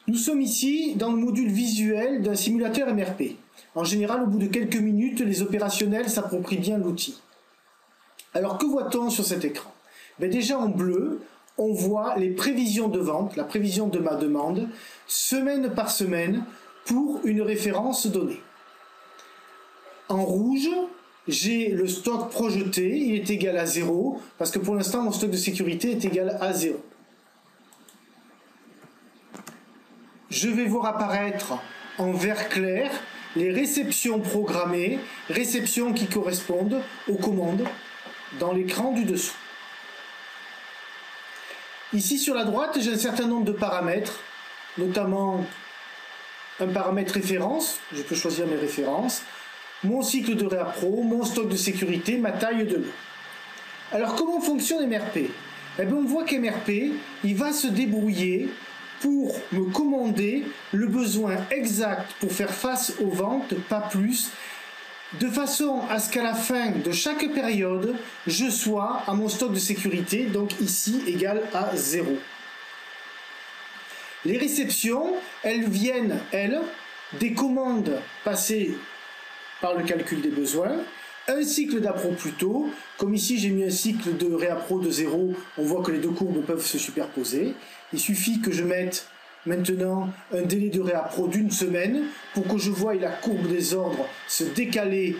Nous sommes ici dans le module visuel d'un simulateur MRP. En général, au bout de quelques minutes, les opérationnels s'approprient bien l'outil. Alors que voit-on sur cet écran? Déjà en bleu, on voit les prévisions de vente, la prévision de ma demande, semaine par semaine, pour une référence donnée. En rouge, j'ai le stock projeté, il est égal à 0, parce que pour l'instant, mon stock de sécurité est égal à 0. Je vais voir apparaître en vert clair les réceptions programmées, réceptions qui correspondent aux commandes dans l'écran du dessous. Ici sur la droite, j'ai un certain nombre de paramètres, notamment un paramètre référence, je peux choisir mes références, mon cycle de réappro, mon stock de sécurité, ma taille de lot. Alors comment fonctionne MRP? On voit qu'MRP, il va se débrouiller pour me commander le besoin exact pour faire face aux ventes, pas plus, de façon à ce qu'à la fin de chaque période, je sois à mon stock de sécurité, donc ici égal à 0. Les réceptions, elles viennent, elles, des commandes passées par le calcul des besoins, un cycle d'appro plus tôt, comme ici j'ai mis un cycle de réappro de 0, on voit que les deux courbes peuvent se superposer. Il suffit que je mette maintenant un délai de réappro d'une semaine pour que je voie la courbe des ordres se décaler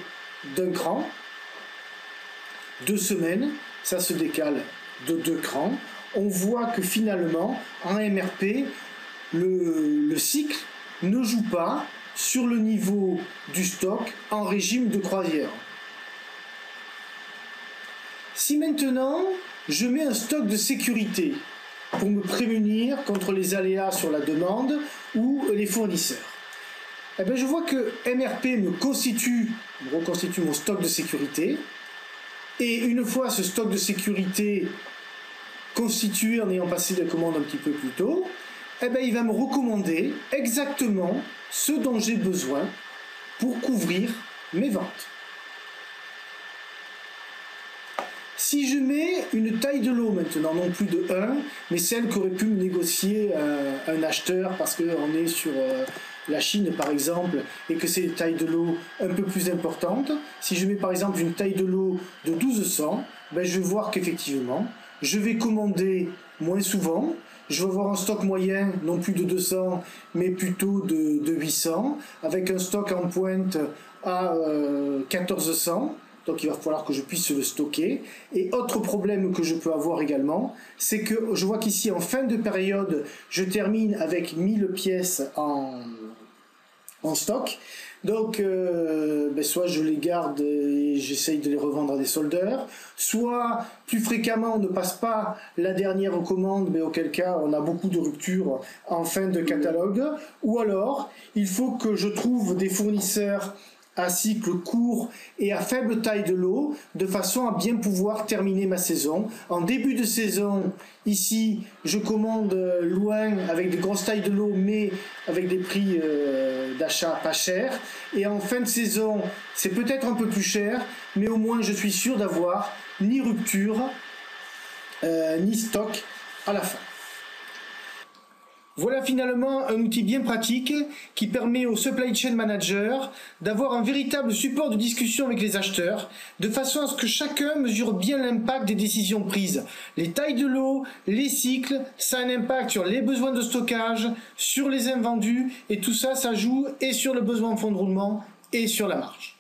d'un cran. 2 semaines, ça se décale de 2 crans. On voit que finalement, en MRP, le cycle ne joue pas sur le niveau du stock en régime de croisière. Si maintenant je mets un stock de sécurité pour me prémunir contre les aléas sur la demande ou les fournisseurs, je vois que MRP me reconstitue mon stock de sécurité, et une fois ce stock de sécurité constitué en ayant passé des commandes un petit peu plus tôt, il va me recommander exactement ce dont j'ai besoin pour couvrir mes ventes. Si je mets une taille de lot maintenant, non plus de 1, mais celle qu'aurait pu me négocier un acheteur parce qu'on est sur la Chine par exemple et que c'est une taille de lot un peu plus importante, si je mets par exemple une taille de lot de 1200, je vais voir qu'effectivement, je vais commander moins souvent, je vais avoir un stock moyen, non plus de 200, mais plutôt de 800, avec un stock en pointe à 1400. Donc il va falloir que je puisse le stocker. Et autre problème que je peux avoir également, c'est que je vois qu'ici en fin de période, je termine avec 1000 pièces en stock. Donc soit je les garde et j'essaye de les revendre à des soldeurs, soit plus fréquemment on ne passe pas la dernière commande, mais auquel cas on a beaucoup de ruptures en fin de catalogue, ou alors il faut que je trouve des fournisseurs à cycle court et à faible taille de lot, de façon à bien pouvoir terminer ma saison. En début de saison, ici, je commande loin avec des grosses tailles de lot, mais avec des prix d'achat pas chers. Et en fin de saison, c'est peut-être un peu plus cher, mais au moins je suis sûr d'avoir ni rupture, ni stock à la fin. Voilà finalement un outil bien pratique qui permet au Supply Chain Manager d'avoir un véritable support de discussion avec les acheteurs, de façon à ce que chacun mesure bien l'impact des décisions prises. Les tailles de lot, les cycles, ça a un impact sur les besoins de stockage, sur les invendus, et tout ça, ça joue et sur le besoin en fonds de roulement et sur la marge.